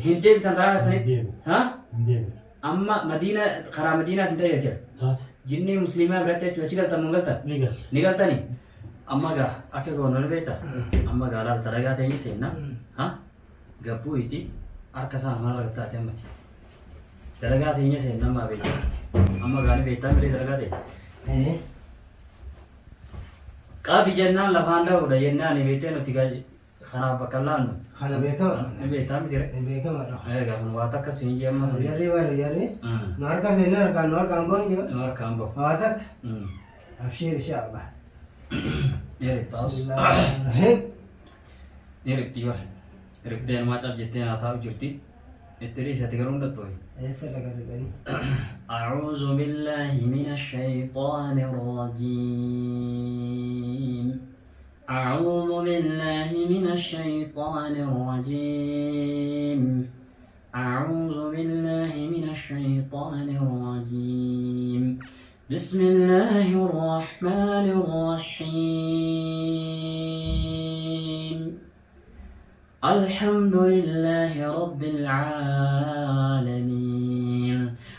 هندي بتنقرأ سنة هندي. ها هندي. أما مدينة خرا مدينة سنتا يجر تات. جنني مسلمة برات وشي قلت منقلتا نقل. نقلتني أما قا أكيد قولنا بيتا أما قا لا تلاقي تاني سينا ها قبو يتي أركسان مرة قطع تمتي تلاقي تاني سينا ما بيتا أما قا بيتا مري تلاقي إيه. قابي جنان لفاندا ولا جنان بيتين وتيجا خراب بكلانو خلا بيكا بيتا مدير بيكا مرة أيه قا فنواتك كسينجي أما ياري ولا ياري نور کا سينا کا نور کام بون جو نور كامبو واتك أبشر إن شاء الله يرك تاوس بسم الله الرحمن الرحيم يرك تيور يرك دين ما تاب جتين أتاو جرتي التري ستكرون دتوي ऐसे लगा दे बनी أعوذ بالله من الشيطان الرجيم أعوذ بالله من الشيطان الرجيم أعوذ بالله من الشيطان الرجيم بسم الله الرحمن الرحيم الحمد لله رب العالمين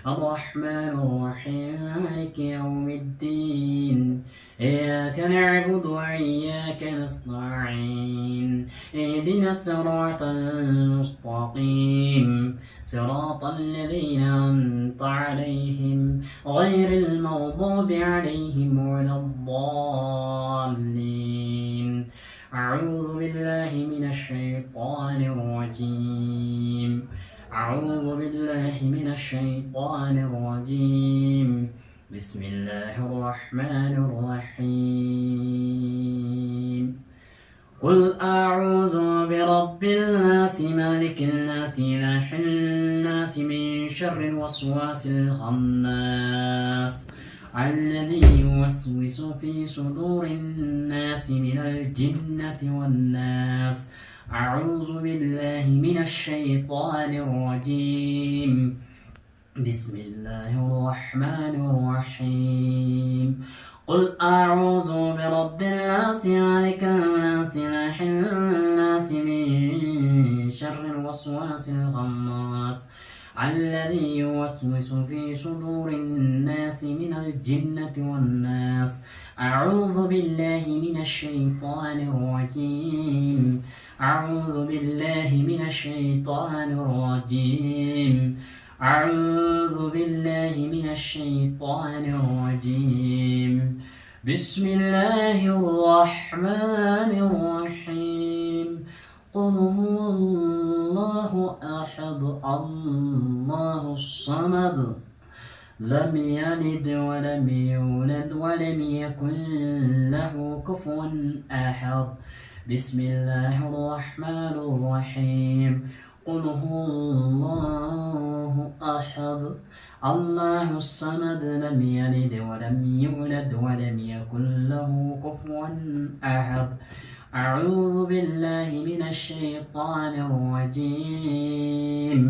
الرحمن الرحيم مالك يوم الدين إياك نعبد وإياك نستعين اهدنا الصراط المستقيم صراط الذين أنعمت عليهم غير المغضوب عليهم ولا الضالين أعوذ بالله من الشيطان الرجيم أعوذ بالله من الشيطان الرجيم بسم الله الرحمن الرحيم قل أعوذ برب الناس مالك الناس إله الناس من شر الوسواس الخناس الذي يوسوس في صدور الناس من الجنة والناس أعوذ بالله من الشيطان الرجيم بسم الله الرحمن الرحيم قل أعوذ برب الناس مالك الناس إله الناس من شر الوسواس الخناس الذي يوسوس في صدور الناس من الجنة والناس أعوذ بالله من الشيطان الرجيم أعوذ بالله من الشيطان الرجيم أعوذ بالله من الشيطان الرجيم بسم الله الرحمن الرحيم قل هو الله أحد الله الصمد لم يلد ولم يولد ولم يكن له كفوا أحد بسم الله الرحمن الرحيم قل هو الله أحد الله الصمد لم يلد ولم يولد ولم يكن له كفوا أحد أعوذ بالله من الشيطان الرجيم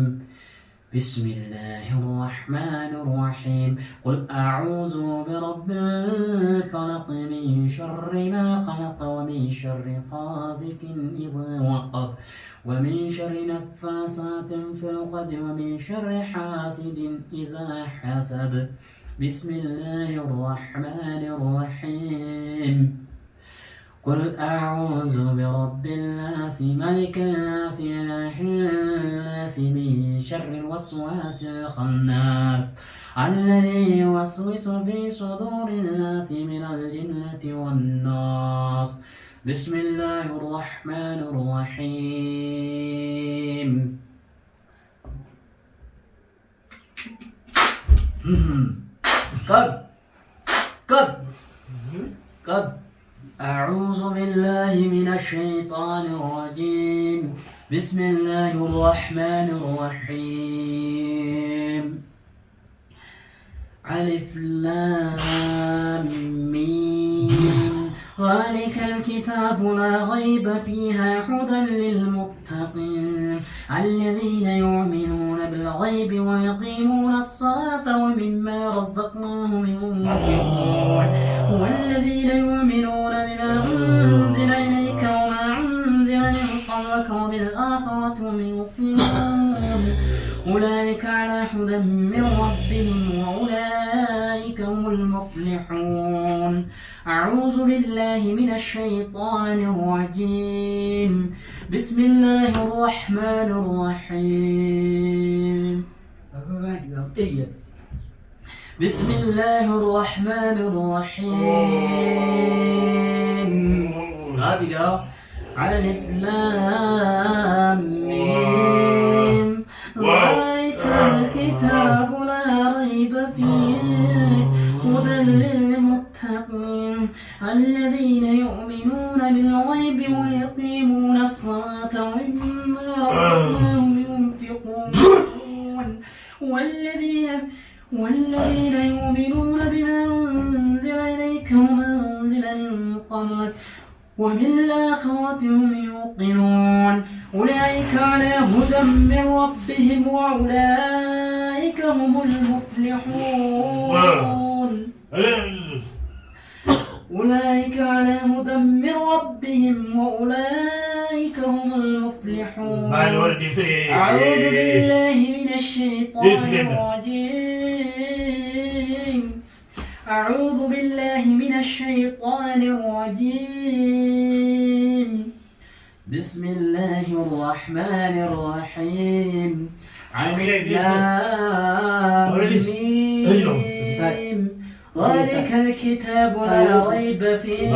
بسم الله الرحمن الرحيم قل أعوذ برب الفلق من شر ما خلق ومن شر غاسق إذا وقب ومن شر نفاسات في العقد ومن شر حاسد إذا حسد بسم الله الرحمن الرحيم قل أعوذ برب الناس ملك الناس إله الناس من شر الوسواس الخناس الذي يوسوس في صدور الناس من الجنة والناس بسم الله الرحمن الرحيم قد أعوذ بالله من الشيطان الرجيم بسم الله الرحمن الرحيم ألف لام ميم ذلك الكتاب لا ريب فيها هدى للمتقين الذين يؤمنون بالغيب ويقيمون الصلاة ومما رزقناهم ينفقون والذين يؤمنون بما أنزل إليك وما أنزل من قبلك وبالآخرة هم يوقنون أولئك على هدى من ربهم وأولئك هم المفلحون أعوذ بالله من الشيطان الرجيم بسم الله الرحمن الرحيم بسم الله الرحمن الرحيم هذه على الإفلام ذلك الكتاب لا ريب فيه هدى للمتقين الذين يؤمنون بالغيب ويقيمون الصلاة ومما رزقناهم ينفقون والذين يؤمنون بما أنزل إليك وما أنزل من قبلك وبالآخرة هم يوقنون أولئك على هدى من ربهم وأولئك هم المفلحون أولئك على هدى من ربهم وأولئك هم المفلحون أعوذ بالله من الشيطان الرجيم أعوذ بالله من الشيطان الرجيم بسم الله الرحمن الرحيم على ذلك الكتاب لا ريب فيه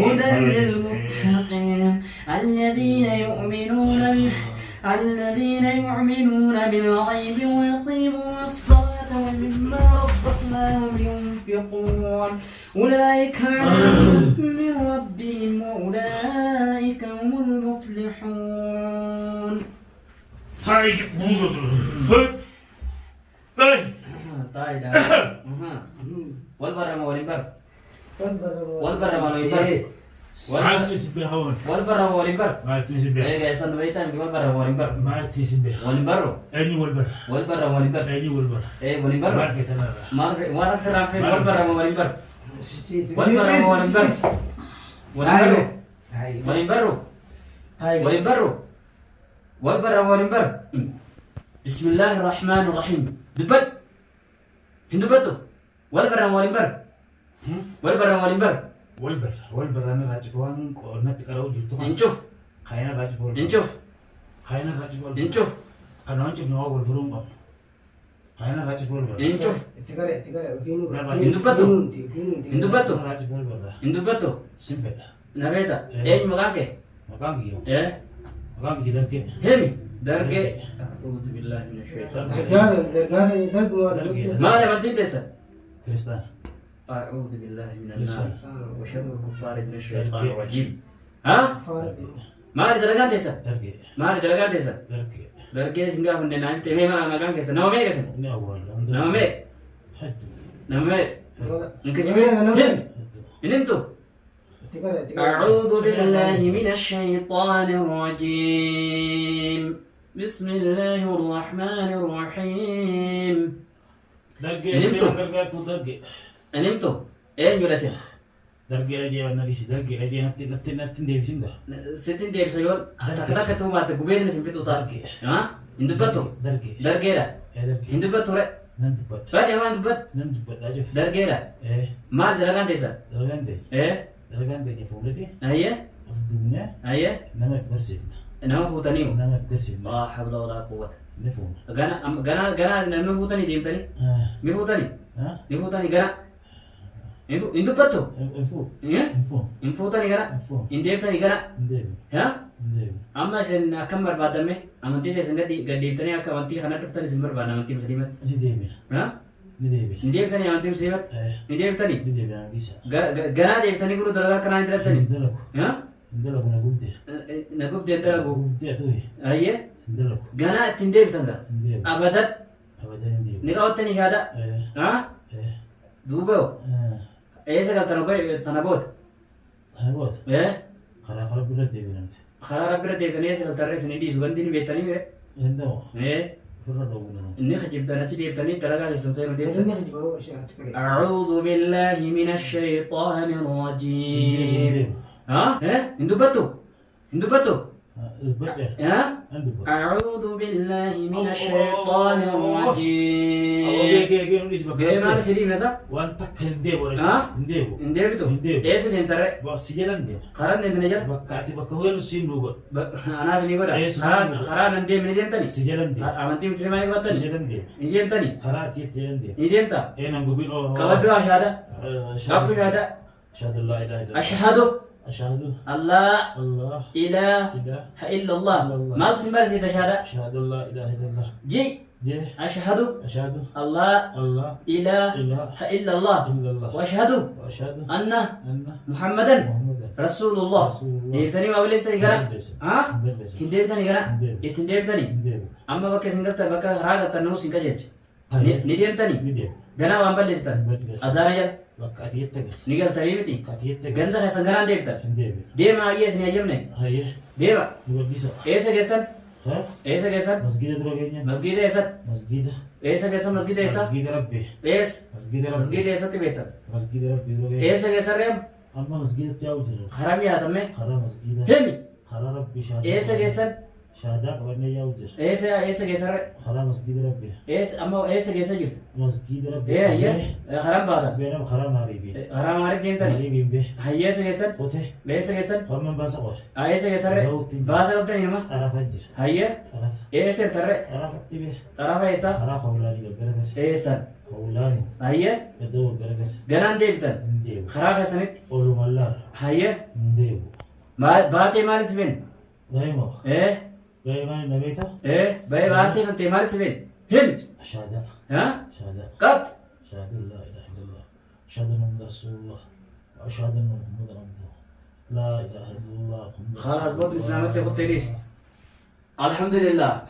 هدى للمتقين الذين يؤمنون بالغيب ويقيمون الصلاة ومما رزقناهم ينفقون أولئك على هدى من ربهم وأولئك هم المفلحون طيب والبر ما والبر والبر ما والبر والبر ما والبر ايه سن بيتان والبر ما والبر ما تسبح والبر أني والبر والبر ما والبر أني والبر ايه والبر ما في تمام ما اكثر في والبر ما والبر والبر ما والبر والبر والبر والبر والبر ما والبر بسم الله الرحمن الرحيم دبت هندبتو والبر ما والبر والبر ما والبر والبر أنا راجع وان قرنت كراو جلتو نشوف خاينا راجع والبر نشوف خاينا راجع والبر نشوف أنا نشوف نوع والبرون قام خاينا راجع والبر نشوف Hindubatu. Hindubatu. راجع والبر Hindubatu. سيمفة Nabeta. Eh magake. مكان كيو Eh. مكان كده كده Hemi. Darge. أعوذ بالله من الشيطان. درجة. ما له بنتين تسا. كريستان أعوذ بالله من النار وشر الكفار من الشيطان الرجيم. ها؟ ما له درجات تسا. درجة ما له درجات تسا. درجة Darge singa hunde naim teme mana magan kesa. Nama me kesa. ini awal Nama me. حد Nama me. Mungkin Hem. Ini tu. أعوذ بالله من الشيطان الرجيم بسم الله الرحمن الرحيم درجة نمتو. درجة نمتو إيه جلسة درجة lagi warna di sini درجة lagi nanti dia bisa enggak ستين دير سيول أتكلم كتوم بعد قبيل نسمع تطار درجة ها هندو بتو درجة درجة لا درجة هندو بتو لا nanti buat بعد ما هندو بت nanti buat aja درجة لا ما درجان تيسا إيه درجان deh فهمتي هيا أفضلنا هيا nama bersih نما فوتانيو nama bersih لا حول ولا قوة نفهم غنا نما فوتاني ديم تاني مي فوتاني ها مي فوتاني غنا هندو بتو info إيه info info tani gara info indem tani gara ndem ya ndem amma sen akam barbadame amanti se sengadi gadi tani akam amanti khana duftani simbar bana amanti muslimat ini demi ya ini demi indem tani amanti muslimat indem tani ini demi yang bisa gara dem tani guru dalaga kana indra tani ndelaku ya ndelaku nagubde nagub de dalagu nagubde tuh ayye ndelaku gana tindem tanga ndem abadat abadan ndem nikawtani shada ha dubo esa kaltano koy sanabot Hanbot kalau berat dia bilang khara rabbira de tani esa kaltare sini di sugandi ni betani mere endo pernah dong إني خجبت أنا تجي بتني تلاقى السنسين وديت أعوذ بالله من الشيطان الرجيم ها إندو بتو البدء ها عندي بدء أعوذ بالله من الشيطان الرجيم اوكي نقول بك جاي معنا سيدي مسا وانت كندي ولا ها؟ كندي انديبتو انديبو. ايش اللي انت بس سجلان دي خران من نجل بكاتي بك هو السين نوبل انا سيدي ولا إيه، سبحان خران الله. خران اندي من نجل تاني سجلان دي امانتي مسلماني بطني سجلان دي نجيم تاني خراتي تجلان دي نجيم تا انا نقول كبدو شهادة اشهد أبو شهادة اشهد لا اله الا الله أشهد اشهد الله الله إله اله إلا الله إلا الله. ما تسمى سيدة شهادة اشهد لا اله الا الله جي جه أشهد اشهد الله الله إله اله إلا الله الا الله وأشهد واشهد أن ان محمدا محمدا رسول الله رسول الله. ديرتني ما بلست يقرأ ها بلس هنديرتني يقرأ هندير. يتنديرتني ندير أما بك سنجلت بك راجع تنو سنجلت هاي نديمتني ندير غنا وان بلستن بلس أزانا جل بكاتي يتجر نيجل تريبتي بكاتي يتجر غندا سنجران ديبتن ندير ديما أيس نيجمني هاي ديما نقول بيسا إيسا جسن ها إيسا جسن مسجد دروجينيا مسجد إيسا مسجد إيسا جسن مسجد إيسا مسجد ربي إيس مسجد ربي مسجد إيسا تبيتن مسجد ربي دروجينيا إيسا جسن ريم أما مسجد تاوتر خرامي هاتمه خرا مسجد همي خرا ربي شهادة إيسا جسن شهادة قبلنا ياوتر إيسا جسن خرا مسجد ربي إيس أما إيسا جسن جرت مسجد ربي إيه هي خرام بعدا بينام خرا ماريبي خرام عارف جيمتني ماريبي به هي إيسا جسن قوته إيسا جسن قمن باسقور إيسا جسن باسا قبتني نما طرف الجر هي طرف إيسا ترى طرف التبه طرف إيسا خرا قولاني وقرقر إيسا قولاني هي كدو وقرقر غنان ديبتن نديو خرا خسنت أولو ملار هي نديو ما باتي مال سبين دايما إيه دايما نبيته إيه باي باتي كنت مال سبين هم شهادة ها شهادة قب أشهد أن لا إله إلا الله أشهد أن محمد رسول الله وأشهد أن محمدا عبده لا إله إلا الله محمد رسول خلاص بطل الله. إسلامك تقول تريش الحمد لله